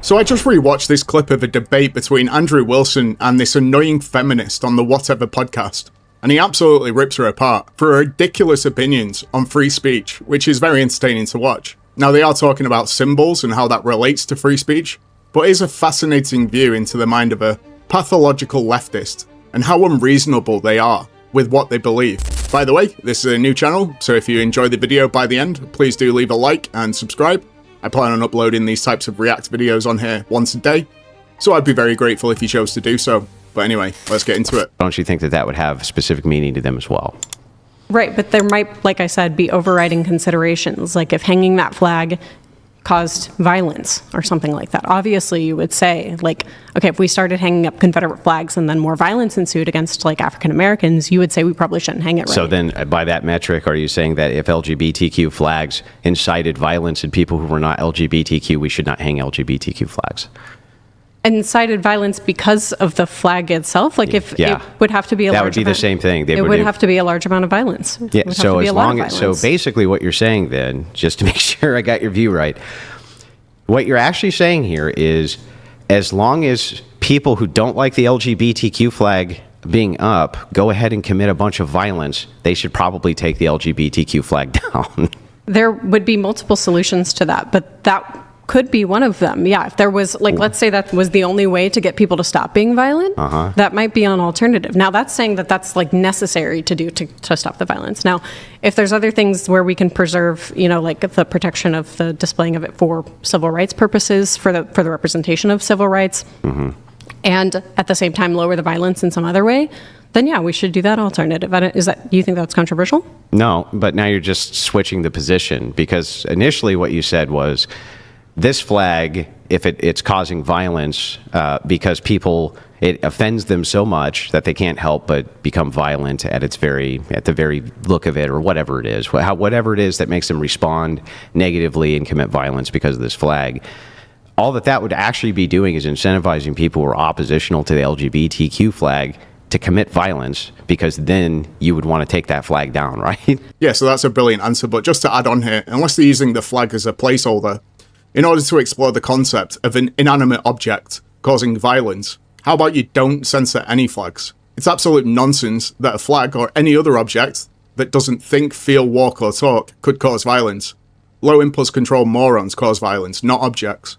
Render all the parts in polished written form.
So I just rewatched this clip of a debate between Andrew Wilson and this annoying feminist on the Whatever podcast, and he absolutely rips her apart for her ridiculous opinions on free speech, which is very entertaining to watch. Now, they are talking about symbols and how that relates to free speech, but it is a fascinating view into the mind of a pathological leftist and how unreasonable they are with what they believe. By the way, this is a new channel, so if you enjoy the video by the end, please do leave a like and subscribe. I plan on uploading these types of React videos on here once a day, so I'd be very grateful if you chose to do so. But anyway, let's get into it. Don't you think that that would have specific meaning to them as well? Right, but there might, like I said, be overriding considerations, like if hanging that flag caused violence or something like that. Obviously, you would say, like, okay, if we started hanging up Confederate flags and then more violence ensued against, like, African Americans, you would say we probably shouldn't hang it, right? So then, by that metric, are you saying that if LGBTQ flags incited violence in people who were not LGBTQ, we should not hang LGBTQ flags? Incited violence because of the flag itself? Like, if it would have to be a large amount. That would be the same thing. It would have to be a large amount of violence. Yeah, so as long as, so basically what you're saying then, just to make sure I got your view right, what you're actually saying here is as long as people who don't like the LGBTQ flag being up go ahead and commit a bunch of violence, they should probably take the LGBTQ flag down. There would be multiple solutions to that, but that could be one of them. Yeah, if there was, like, let's say that was the only way to get people to stop being violent, that might be an alternative. Now, that's saying that that's, like, necessary to do to stop the violence. Now, if there's other things where we can preserve, you know, like the protection of the displaying of it for civil rights purposes, for the representation of civil rights, and at the same time lower the violence in some other way, then yeah, we should do that alternative. Do you think that's controversial? No, but now you're just switching the position, because initially what you said was, this flag, if it's causing violence because it offends them so much that they can't help but become violent at the very look of it, or whatever it is, whatever it is that makes them respond negatively and commit violence because of this flag. All that would actually be doing is incentivizing people who are oppositional to the LGBTQ flag to commit violence, because then you would want to take that flag down, right? Yeah, so that's a brilliant answer, but just to add on here, unless they're using the flag as a placeholder, in order to explore the concept of an inanimate object causing violence, how about you don't censor any flags? It's absolute nonsense that a flag or any other object that doesn't think, feel, walk, or talk could cause violence. Low impulse control morons cause violence, not objects.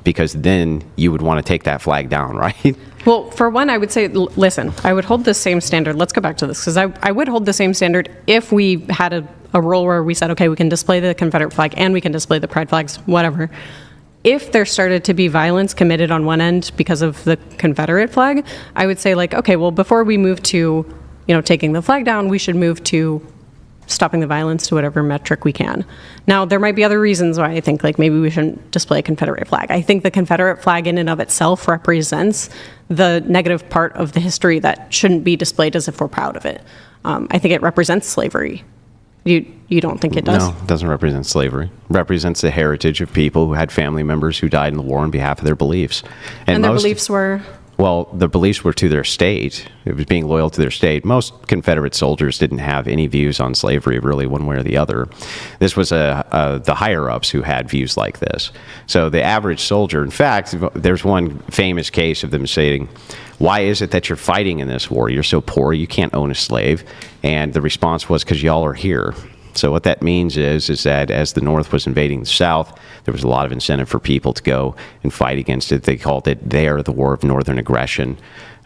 Because then you would want to take that flag down, right? Well, for one, I would say, listen, I would hold the same standard. Let's go back to this, because I would hold the same standard if we had a rule where we said, okay, we can display the Confederate flag and we can display the pride flags, whatever. If there started to be violence committed on one end because of the Confederate flag, I would say, like, okay, well, before we move to, you know, taking the flag down, we should move to stopping the violence to whatever metric we can. Now, there might be other reasons why I think, like, maybe we shouldn't display a Confederate flag. I think the Confederate flag in and of itself represents the negative part of the history that shouldn't be displayed as if we're proud of it. I think it represents slavery. You don't think it does? No, it doesn't represent slavery. It represents the heritage of people who had family members who died in the war on behalf of their beliefs. And their beliefs were? Well, the beliefs were to their state. It was being loyal to their state. Most Confederate soldiers didn't have any views on slavery, really, one way or the other. This was the higher-ups who had views like this. So the average soldier, in fact, there's one famous case of them saying, why is it that you're fighting in this war? You're so poor, you can't own a slave. And the response was, because y'all are here. So what that means is that as the North was invading the South, there was a lot of incentive for people to go and fight against it. They called it the War of Northern Aggression.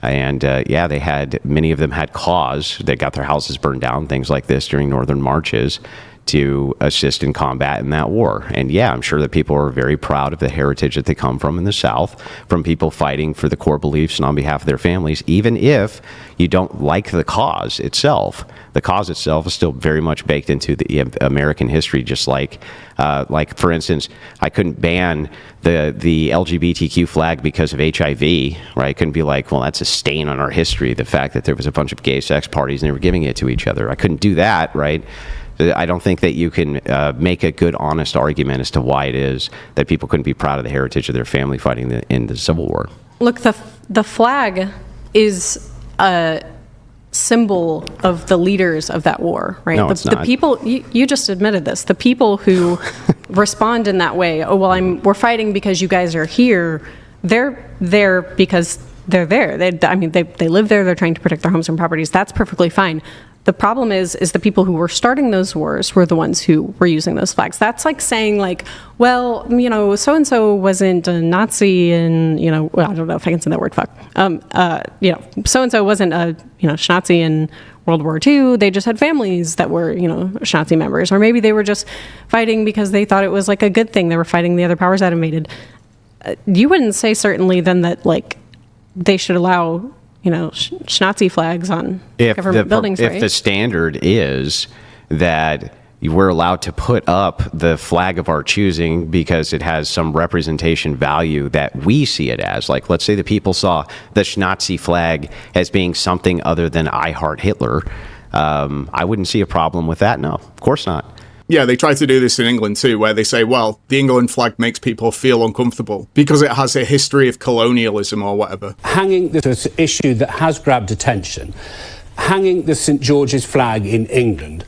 And yeah, many of them had cause. They got their houses burned down, things like this during northern marches to assist in combat in that war. And yeah, I'm sure that people are very proud of the heritage that they come from in the South, from people fighting for the core beliefs and on behalf of their families, even if you don't like the cause itself. The cause itself is still very much baked into the American history, just like for instance, I couldn't ban the LGBTQ flag because of HIV, right? I couldn't be like, well, that's a stain on our history, the fact that there was a bunch of gay sex parties and they were giving it to each other. I couldn't do that, right? I don't think that you can make a good, honest argument as to why it is that people couldn't be proud of the heritage of their family fighting in the Civil War. Look, the flag is symbol of the leaders of that war, right? No, the, it's not. the people, you just admitted this, the people who respond in that way, oh, well, we're fighting because you guys are here, they're there because they're there. They live there, they're trying to protect their homes and properties. That's perfectly fine. The problem is the people who were starting those wars were the ones who were using those flags. That's like saying, like, well, so-and-so wasn't a Nazi and, well, I don't know if I can say that word, fuck. So-and-so wasn't a, Nazi in World War II. They just had families that were, Nazi members. Or maybe they were just fighting because they thought it was, like, a good thing. They were fighting the other powers that invaded. You wouldn't say certainly then that, like, they should allow Nazi flags on government buildings, right? If the standard is that we're allowed to put up the flag of our choosing because it has some representation value that we see it as, like, let's say the people saw the Nazi flag as being something other than I heart Hitler, I wouldn't see a problem with that. No, of course not. Yeah, they try to do this in England too, where they say, well, the England flag makes people feel uncomfortable because it has a history of colonialism or whatever. Hanging this issue that has grabbed attention, hanging the St. George's flag in England,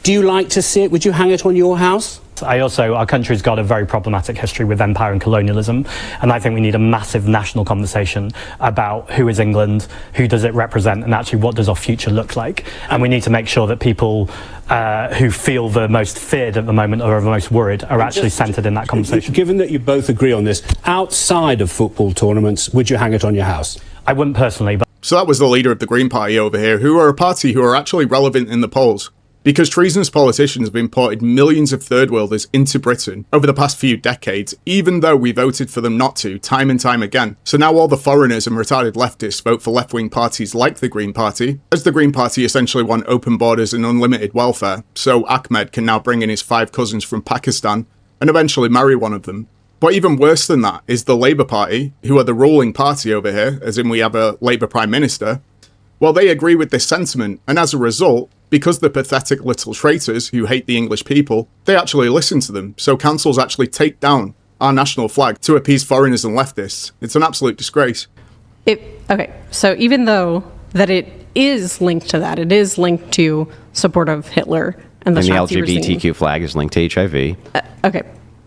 do you like to see it? Would you hang it on your house? Our country's got a very problematic history with empire and colonialism, and I think we need a massive national conversation about who is England, who does it represent, and actually what does our future look like. And we need to make sure that people who feel the most feared at the moment or are the most worried are actually centred in that conversation. Given that you both agree on this, outside of football tournaments, would you hang it on your house? I wouldn't personally, but... So that was the leader of the Green Party over here, who are a party who are actually relevant in the polls. Because treasonous politicians have imported millions of third worlders into Britain over the past few decades, even though we voted for them not to, time and time again. So now all the foreigners and retarded leftists vote for left-wing parties like the Green Party, as the Green Party essentially want open borders and unlimited welfare, so Ahmed can now bring in his 5 cousins from Pakistan and eventually marry one of them. But even worse than that is the Labour Party, who are the ruling party over here, as in we have a Labour Prime Minister. Well, they agree with this sentiment, and as a result, because they're pathetic little traitors who hate the English people, they actually listen to them, so councils actually take down our national flag to appease foreigners and leftists. It's an absolute disgrace. Okay, so even though that it is linked to that, it is linked to support of Hitler and the Nazi regime. LGBTQ flag is linked to HIV. Okay.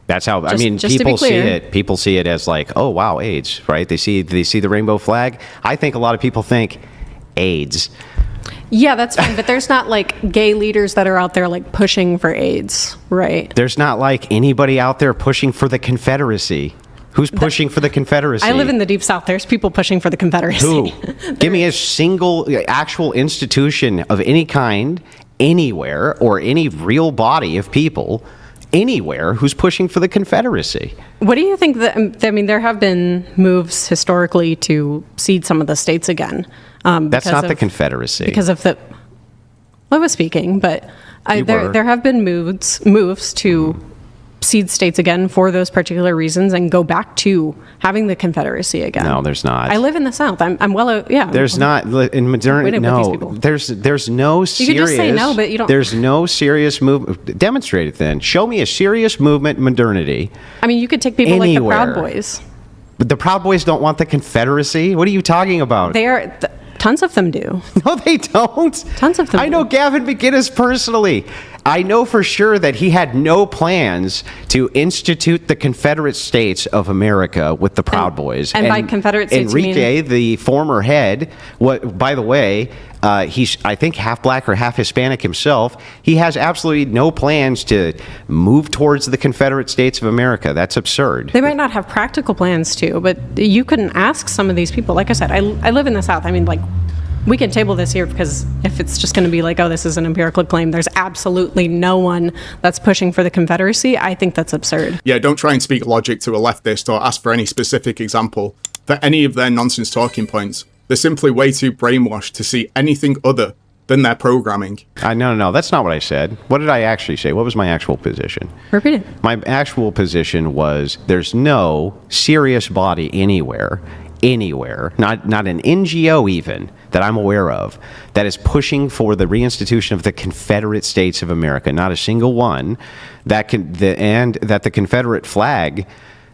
That's how, just people see it. People see it as like, oh, wow, AIDS, right? They see the rainbow flag. I think a lot of people think AIDS. Yeah, that's fine, but there's not like gay leaders that are out there like pushing for AIDS, right? There's not like anybody out there pushing for the Confederacy. Who's pushing for the Confederacy? I live in the Deep South. There's people pushing for the Confederacy. Who? Give me a single actual institution of any kind, anywhere, or any real body of people anywhere who's pushing for the Confederacy. What do you think there have been moves historically to cede some of the states again. That's not the Confederacy. Because of the... I was speaking, but there have been moves to cede states again for those particular reasons and go back to having the Confederacy again. No, there's not. I live in the South. I'm well, yeah. There's not in modernity. No, there's no serious. You can just say no, but you don't. There's no serious movement. Demonstrate it then. Show me a serious movement in modernity. I mean, you could take people anywhere. Like the Proud Boys. But the Proud Boys don't want the Confederacy. What are you talking about? They are. Tons of them do. No, they don't. Tons of them I know Gavin McInnes personally. I know for sure that he had no plans to institute the Confederate States of America with the Proud Boys. And by Confederate States, Enrique, the former head, by the way, he's, I think, half black or half Hispanic himself. He has absolutely no plans to move towards the Confederate States of America. That's absurd. They might not have practical plans to, but you couldn't ask some of these people. Like I said, I live in the South. I mean, like, we can table this here because if it's just going to be like, oh, this is an empirical claim, there's absolutely no one that's pushing for the Confederacy. I think that's absurd. Yeah, don't try and speak logic to a leftist or ask for any specific example for any of their nonsense talking points. They're simply way too brainwashed to see anything other than their programming. No, that's not what I said. What did I actually say? What was my actual position? Repeat it. My actual position was there's no serious body anywhere, not an NGO even, that I'm aware of, that is pushing for the reinstitution of the Confederate States of America. Not a single one. And that the Confederate flag,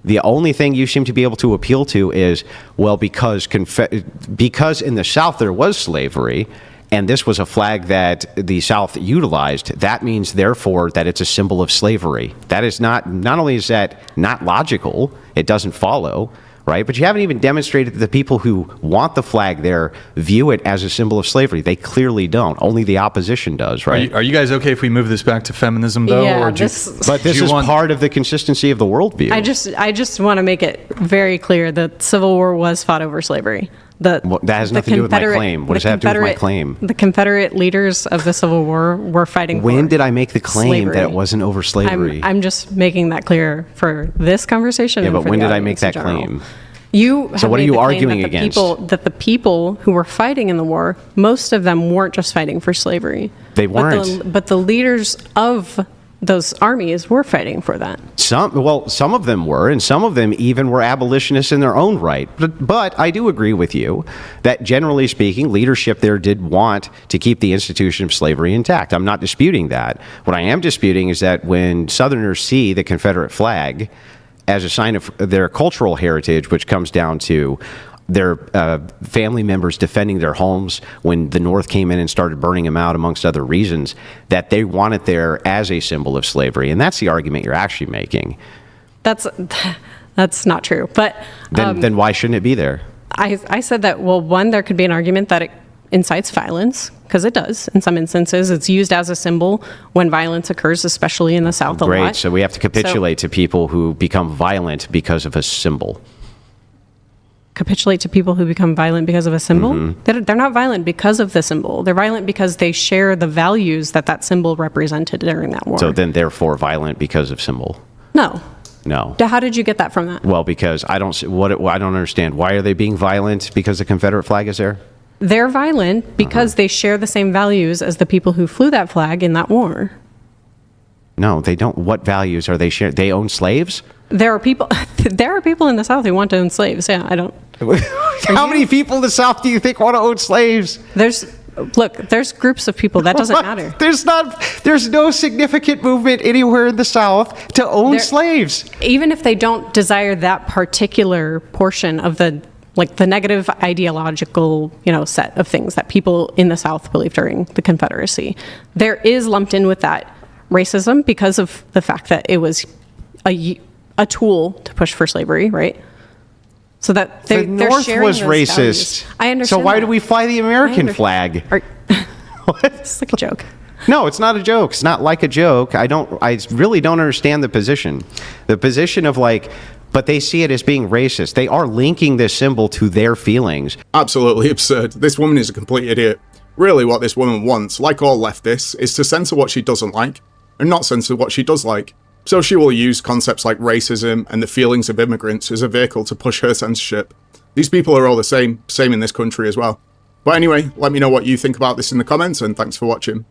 the only thing you seem to be able to appeal to is, well, because in the South there was slavery, and this was a flag that the South utilized, that means, therefore, that it's a symbol of slavery. That is not only is that not logical, it doesn't follow, right? But you haven't even demonstrated that the people who want the flag there view it as a symbol of slavery. They clearly don't. Only the opposition does, right? Are you guys okay if we move this back to feminism, though? Yeah, or but this is part of the consistency of the worldview. I just want to make it very clear that Civil War was fought over slavery. That has nothing to do with my claim. What does that have to do with my claim? The Confederate leaders of the Civil War were fighting When for did I make the claim slavery. that it wasn't over slavery? I'm just making that clear for this conversation. Yeah, and but for when the did I make audience that in general. claim? You have So what are made you the claim arguing that the against? That the people who were fighting in the war, most of them weren't just fighting for slavery. They weren't. But the leaders of those armies were fighting for that. Some of them were, and some of them even were abolitionists in their own right. But I do agree with you that, generally speaking, leadership there did want to keep the institution of slavery intact. I'm not disputing that. What I am disputing is that when Southerners see the Confederate flag as a sign of their cultural heritage, which comes down to their family members defending their homes when the North came in and started burning them out, amongst other reasons, that they want it there as a symbol of slavery. And that's the argument you're actually making. That's not true. But then why shouldn't it be there? I said that, well, one, there could be an argument that it incites violence, because it does in some instances. It's used as a symbol when violence occurs, especially in the South a lot. Great, so we have to capitulate to people who become violent because of a symbol. Capitulate to people who become violent because of a symbol? Mm-hmm. They're not violent because of the symbol. They're violent because they share the values that symbol represented during that war. So then, therefore, violent because of symbol? No. No. How did you get that from that? Well, because I don't understand. Why are they being violent because the Confederate flag is there? They're violent because they share the same values as the people who flew that flag in that war. No, they don't. What values are they sharing? They own slaves? There are people in the South who want to own slaves. Yeah, I don't. How many people in the South do you think want to own slaves? There's groups of people. That doesn't matter. There's no significant movement anywhere in the South to own slaves. Even if they don't desire that particular portion of the negative ideological, set of things that people in the South believed during the Confederacy, there is lumped in with that racism because of the fact that it was a tool to push for slavery, right? So that the North was racist. Values. I understand. So why that. do we fly the American flag? What? It's like a joke. No, it's not a joke. It's not like a joke. I really don't understand the position. The position of but they see it as being racist. They are linking this symbol to their feelings. Absolutely absurd. This woman is a complete idiot. Really, what this woman wants, like all leftists, is to censor what she doesn't like, and not censor what she does like. So she will use concepts like racism and the feelings of immigrants as a vehicle to push her censorship. These people are all the same in this country as well. But anyway, let me know what you think about this in the comments, and thanks for watching.